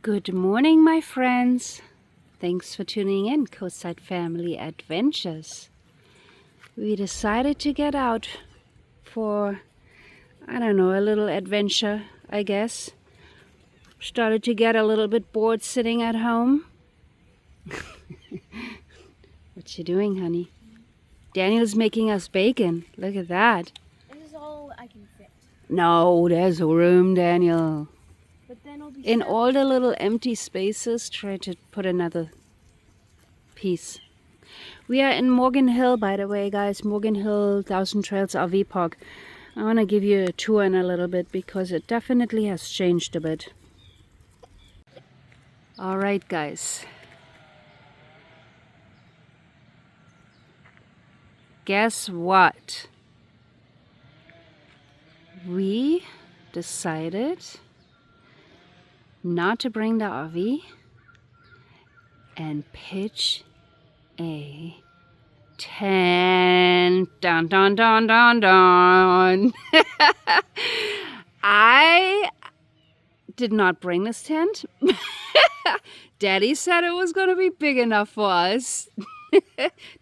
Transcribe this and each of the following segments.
Good morning, my friends. Thanks for tuning in, Coastside Family Adventures. We decided to get out for, a little adventure, I guess. Started to get a little bit bored sitting at home. What you doing, honey? Daniel's making us bacon. Look at that. This is all I can fit. No, there's room, Daniel. But then it'll be In separate. all the little empty spaces, try to put another piece. We are in Morgan Hill, by the way, guys. Morgan Hill Thousand Trails RV Park. I want to give you a tour in a little bit because it definitely has changed a bit. Alright, guys. Guess what? We decided not to bring the RV and pitch a tent. Dun dun dun dun dun. I did not bring this tent. Daddy said it was going to be big enough for us.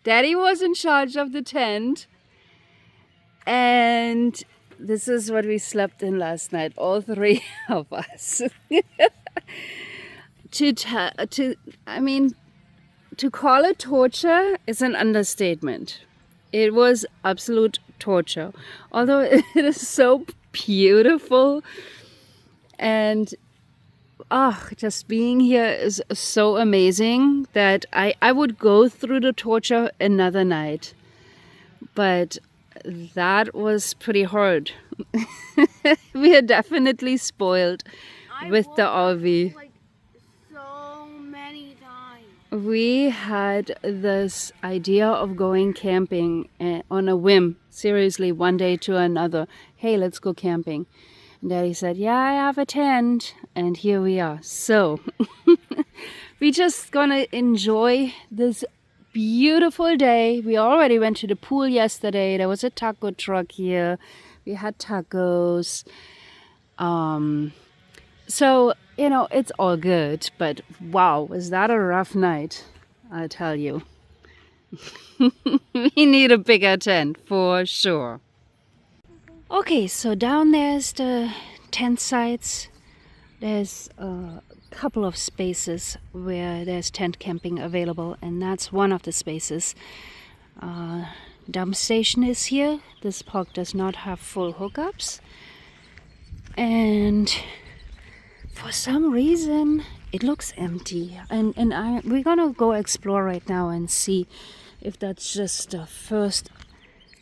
Daddy was in charge of the tent. And this is what we slept in last night, all three of us. To call it torture is an understatement. It was absolute torture. Although it is so beautiful and just being here is so amazing that I would go through the torture another night. But that was pretty hard. We are definitely spoiled with the RV. Like so many times. We had this idea of going camping on a whim. Seriously, one day to another. Hey, let's go camping. And Daddy said, yeah, I have a tent. And here we are. So, we just gonna enjoy this beautiful day. We already went to the pool yesterday. There was a taco truck here. We had tacos. So, it's all good. But wow, was that a rough night? I tell you. We need a bigger tent for sure. Okay, so down there's the tent sites. There's a couple of spaces where there's tent camping available, and that's one of the spaces. Dump station is here. This park does not have full hookups, and for some reason it looks empty. And we're gonna go explore right now and see if that's just a first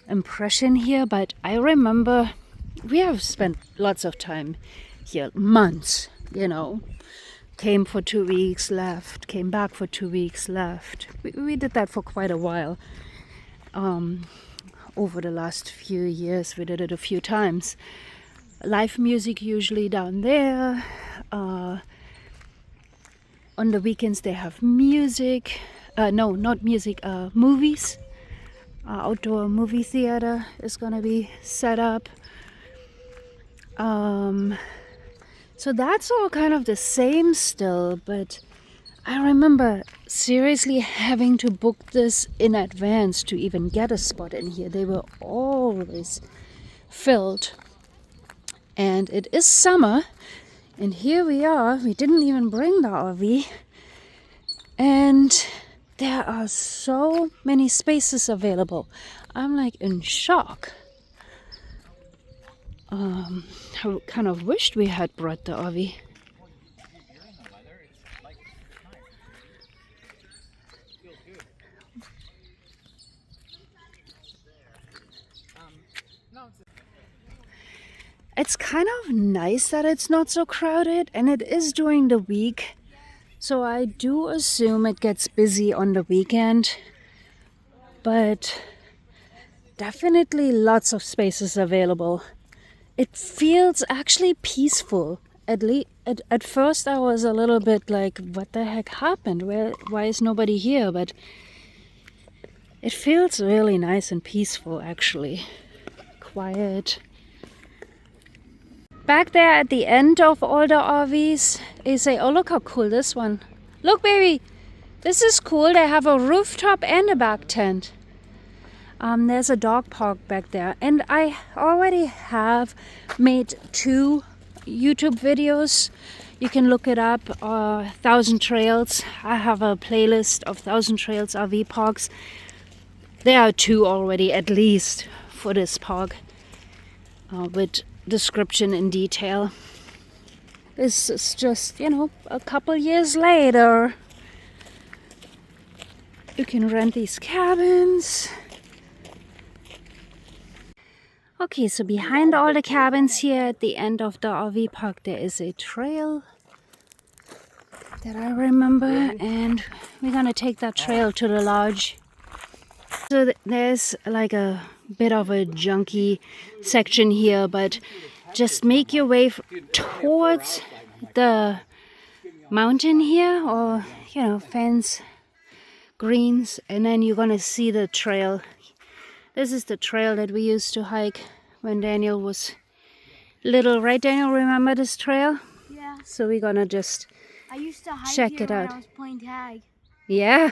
impression here. But I remember we have spent lots of time here, months, came for 2 weeks, left, came back for 2 weeks, left. We did that for quite a while. Over the last few years, we did it a few times. Live music usually down there. On the weekends they have music. No, not music, movies. Outdoor movie theater is gonna be set up. So that's all kind of the same still, but I remember seriously having to book this in advance to even get a spot in here. They were always filled. And it is summer, and here we are. We didn't even bring the RV. And there are so many spaces available. I'm like in shock. I kind of wished we had brought the RV. It's kind of nice that it's not so crowded, and it is during the week. So I do assume it gets busy on the weekend. But definitely lots of spaces available. It feels actually peaceful. At first I was a little bit like, what the heck happened? Why is nobody here? But it feels really nice and peaceful, actually. Quiet. Back there at the end of all the RVs is oh, look how cool this one. Look, baby, this is cool. They have a rooftop and a back tent. There's a dog park back there, and I already have made 2 YouTube videos. You can look it up, 1,000 Trails. I have a playlist of 1,000 Trails RV parks. There are 2 already at least for this park, with description in detail. This is just, you know, a couple years later. You can rent these cabins. Okay, so behind all the cabins here at the end of the RV park, there is a trail that I remember, and we're gonna take that trail to the lodge. So there's like a bit of a junky section here, but just make your way towards the mountain here, or, you know, fence, greens, and then you're gonna see the trail. This is the trail that we used to hike when Daniel was little, right, Daniel? Remember this trail? Yeah. So we're gonna just I used to hike check here it when out. I was playing tag. Yeah.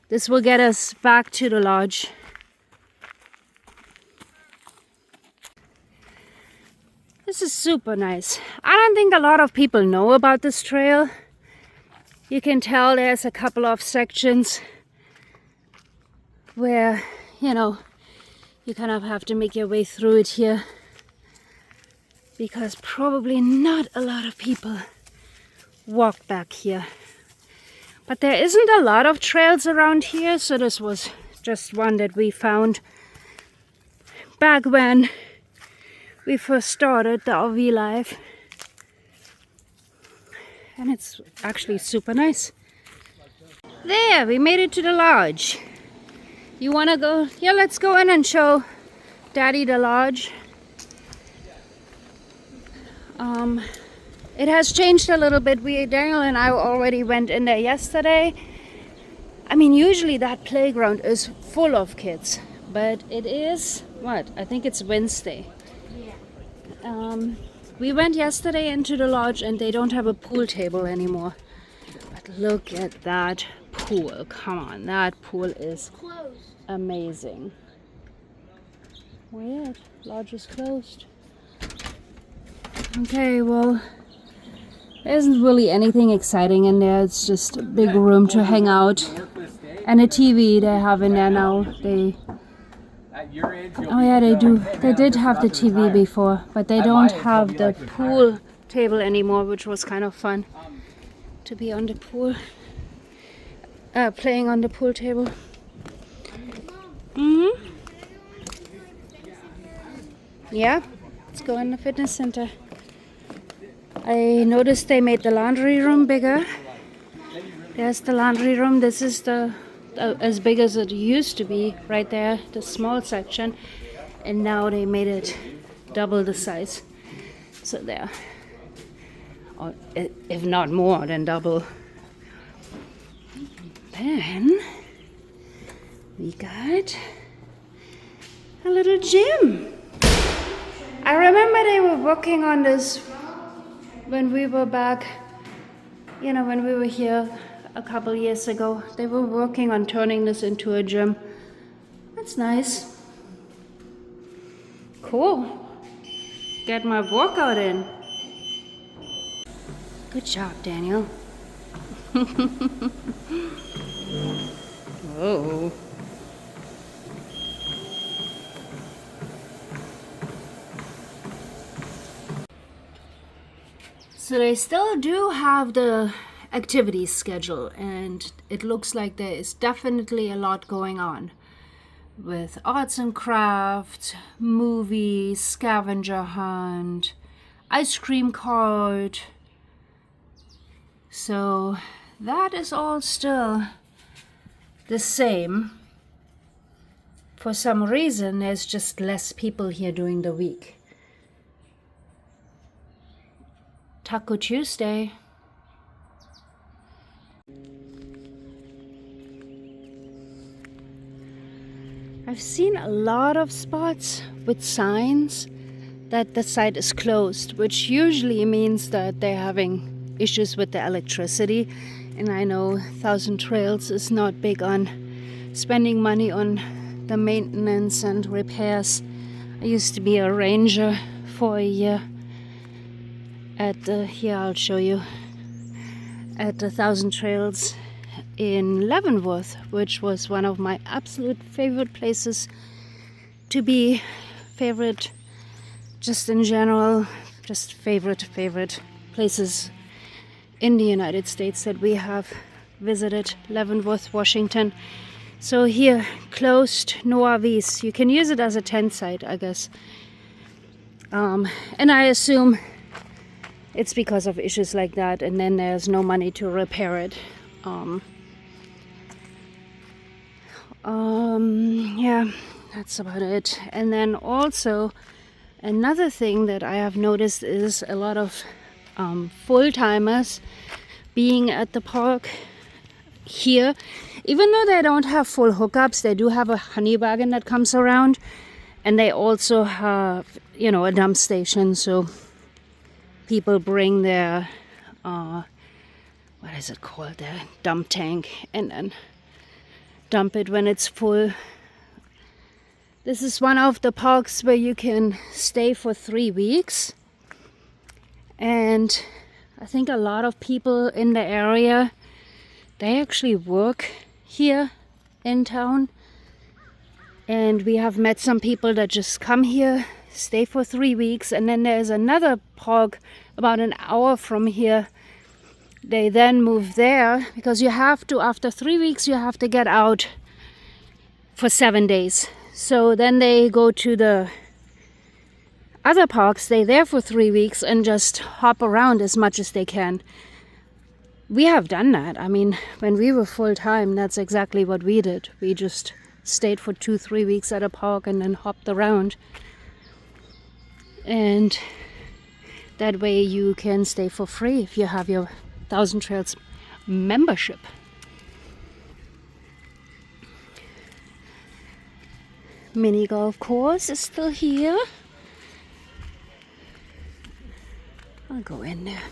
This will get us back to the lodge. This is super nice. I don't think a lot of people know about this trail. You can tell there's a couple of sections where, you know, you kind of have to make your way through it here, because probably not a lot of people walk back here. But there isn't a lot of trails around here, so this was just one that we found back when we first started the RV life. And it's actually super nice. There, we made it to the lodge. You want to go? Yeah, let's go in and show Daddy the lodge. It has changed a little bit. Daniel and I already went in there yesterday. I mean, usually that playground is full of kids, but it is, what? I think it's Wednesday. Yeah. We went yesterday into the lodge and they don't have a pool table anymore. But look at that pool. Come on, that pool is Closed. amazing. Weird, lodge is closed. Okay, well, there isn't really anything exciting in there. It's just a big room to hang out. And a TV they have in there now. Oh yeah, they do. They did have the TV before, but they don't have the pool table anymore, which was kind of fun to be on the pool, playing on the pool table. Yeah, let's go in the fitness center. I noticed they made the laundry room bigger. There's the laundry room. This is the as big as it used to be right there, the small section, and now they made it double the size. So there, or if not more than double. Then we got a little gym. I remember they were working on this when we were back, you know, when we were here a couple years ago. They were working on turning this into a gym. That's nice. Cool. Get my workout in. Good job, Daniel. Whoa. So they still do have the activity schedule, and it looks like there is definitely a lot going on with arts and crafts, movies, scavenger hunt, ice cream cart. So that is all still the same. For some reason, there's just less people here during the week. Taco Tuesday. I've seen a lot of spots with signs that the site is closed, which usually means that they're having issues with the electricity. And I know Thousand Trails is not big on spending money on the maintenance and repairs. I used to be a ranger for a year at the, here I'll show you, at the Thousand Trails in Leavenworth, which was one of my absolute favorite places to be. Favorite, just in general, just favorite places in the United States that we have visited. Leavenworth, Washington. So here, closed, no RVs. You can use it as a tent site, I guess. And I assume it's because of issues like that, and then there's no money to repair it. Yeah, that's about it. And then also another thing that I have noticed is a lot of full-timers being at the park here. Even though they don't have full hookups, they do have a honey wagon that comes around, and they also have, you know, a dump station. So people bring their what is it called, their dump tank, and then dump it when it's full. This is one of the parks where you can stay for 3 weeks, and I think a lot of people in the area, they actually work here in town, and we have met some people that just come here, stay for 3 weeks, and then there's another park about an hour from here. They then move there because you have to, after 3 weeks, you have to get out for 7 days. So then they go to the other parks, stay there for 3 weeks, and just hop around as much as they can. We have done that. I mean, when we were full-time, that's exactly what we did. We just stayed for 2-3 weeks at a park and then hopped around. And that way you can stay for free if you have your Thousand Trails membership. Mini golf course is still here. I'll go in there.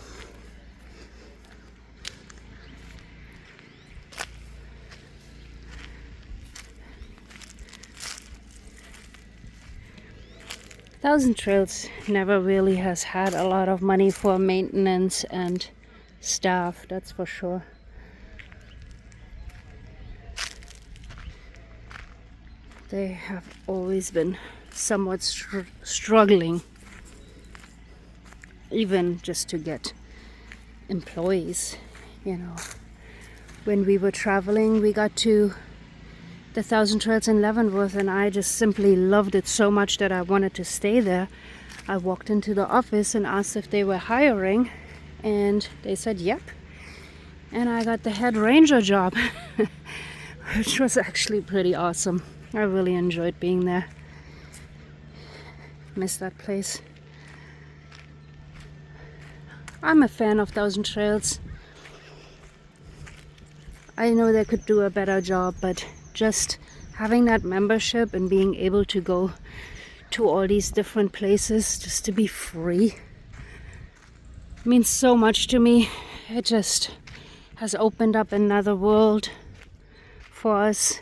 Thousand Trails never really has had a lot of money for maintenance and staff, that's for sure. They have always been somewhat struggling, even just to get employees, you know. When we were traveling, we got to the Thousand Trails in Leavenworth, and I just simply loved it so much that I wanted to stay there. I walked into the office and asked if they were hiring, and they said yep. And I got the head ranger job, which was actually pretty awesome. I really enjoyed being there. Miss that place. I'm a fan of Thousand Trails. I know they could do a better job, but just having that membership and being able to go to all these different places just to be free means so much to me. It just has opened up another world for us.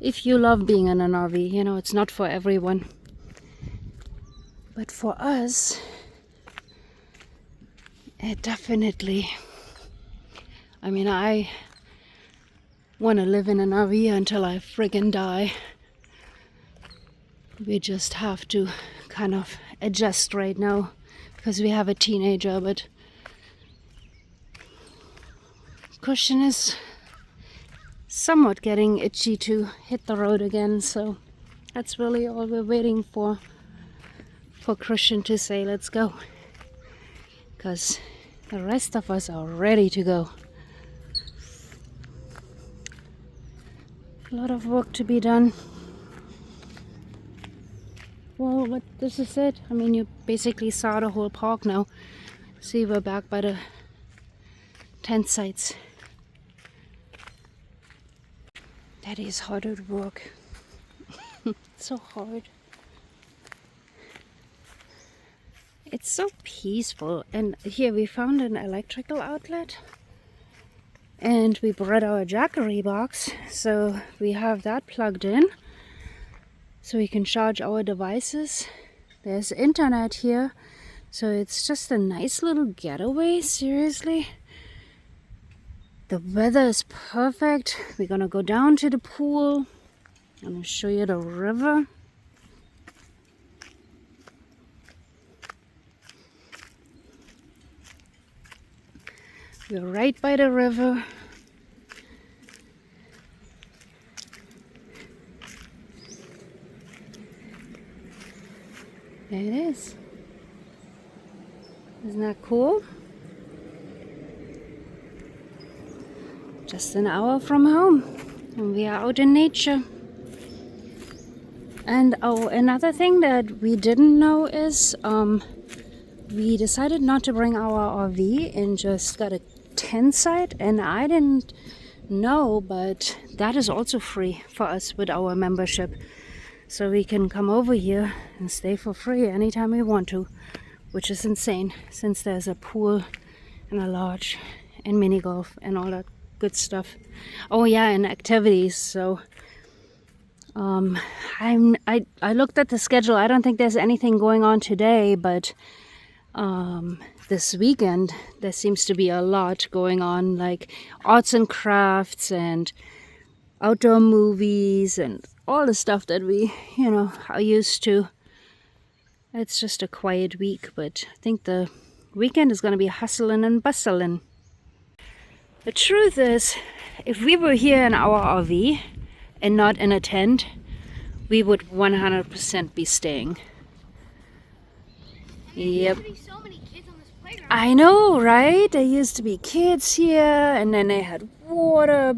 If you love being in an RV, you know, it's not for everyone. But for us, it definitely, I mean, I want to live in an RV until I friggin' die. We just have to kind of adjust right now because we have a teenager, but Christian is somewhat getting itchy to hit the road again, so that's really all we're waiting for Christian to say let's go, because the rest of us are ready to go. A lot of work to be done. Well, but this is it. I mean, you basically saw the whole park now. See, we're back by the tent sites. That is hard at work. So hard. It's so peaceful. And here we found an electrical outlet. And we brought our Jackery box. So we have that plugged in. So we can charge our devices. There's internet here. So it's just a nice little getaway, seriously. The weather is perfect. We're gonna go down to the pool. I'm gonna show you the river. We're right by the river. There it is. Isn't that cool? Just an hour from home, and we are out in nature. And another thing that we didn't know is we decided not to bring our RV and just got a tent site, and I didn't know, but that is also free for us with our membership. So we can come over here and stay for free anytime we want to, which is insane since there's a pool and a lodge and mini golf and all that good stuff. Oh yeah, and activities. So I looked at the schedule. I don't think there's anything going on today, but this weekend there seems to be a lot going on, like arts and crafts and outdoor movies and all the stuff that we, are used to. It's just a quiet week, but I think the weekend is going to be hustling and bustling. The truth is, if we were here in our RV and not in a tent, we would 100% be staying. Yep. I know, right? There used to be kids here, and then they had water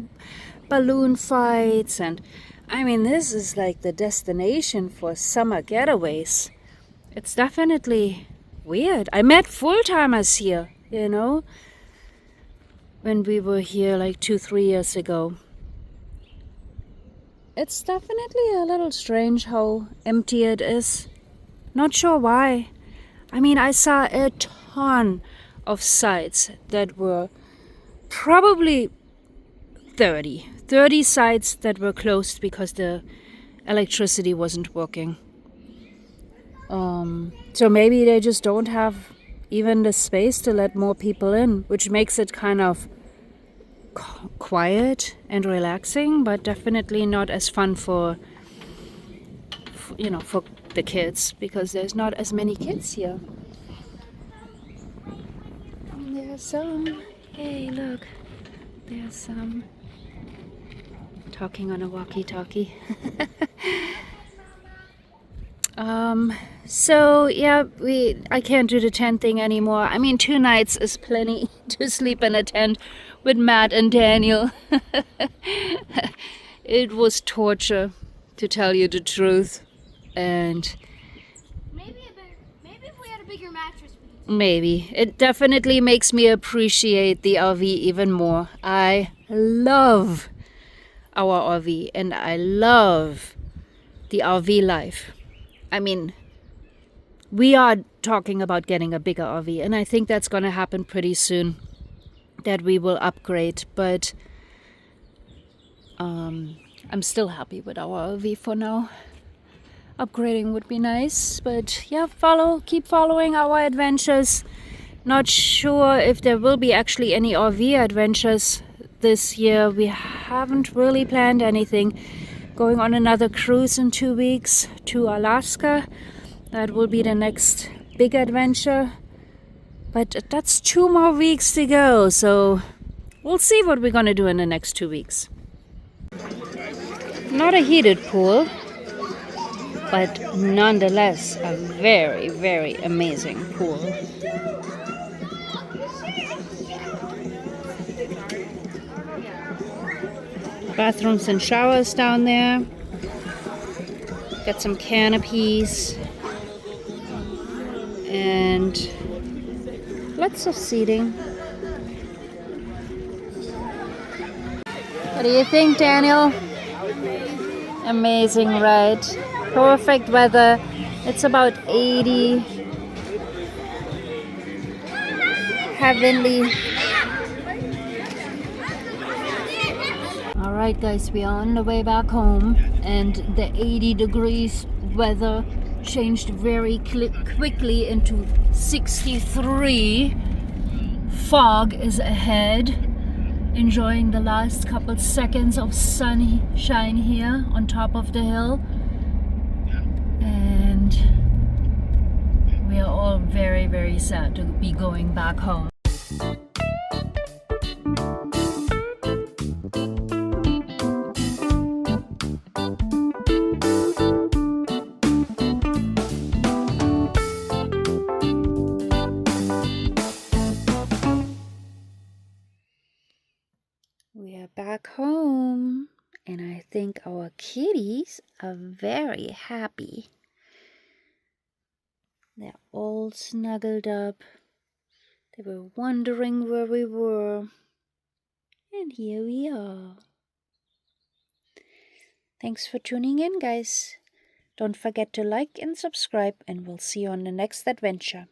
balloon fights, and I mean, this is like the destination for summer getaways. It's definitely weird. I met full-timers here, when we were here like 2-3 years ago. It's definitely a little strange how empty it is. Not sure why. I mean, I saw a ton of sites that were probably 30 sites that were closed because the electricity wasn't working. So maybe they just don't have even the space to let more people in, which makes it kind of quiet and relaxing, but definitely not as fun for the kids, because there's not as many kids here. And there's some. Hey, look, there's some talking on a walkie-talkie. So yeah, I can't do the tent thing anymore. I mean, 2 nights is plenty to sleep in a tent with Matt and Daniel. It was torture, to tell you the truth. And maybe if we had a bigger mattress. Maybe. It definitely makes me appreciate the RV even more. I love our RV, and I love the RV life. I mean, we are talking about getting a bigger RV, and I think that's going to happen pretty soon, that we will upgrade, but I'm still happy with our RV for now. Upgrading would be nice, but yeah, keep following our adventures. Not sure if there will be actually any RV adventures this year. We haven't really planned anything. Going on another cruise in 2 weeks to Alaska. That will be the next big adventure. But that's 2 more weeks to go, so we'll see what we're gonna do in the next 2 weeks. Not a heated pool, but nonetheless a very, very amazing pool. Bathrooms and showers down there. Got some canopies and lots of seating. What do you think, Daniel? Amazing, right? Perfect weather. It's about 80. heavenly. Alright guys, we are on the way back home, and the 80 degrees weather changed very quickly into 63. Fog is ahead. Enjoying the last couple seconds of sunshine here on top of the hill. And we are all very, very sad to be going back home. We are back home, and I think our kitties are very happy. They're all snuggled up. They were wondering where we were, and here we are. Thanks for tuning in, guys. Don't forget to like and subscribe, and we'll see you on the next adventure.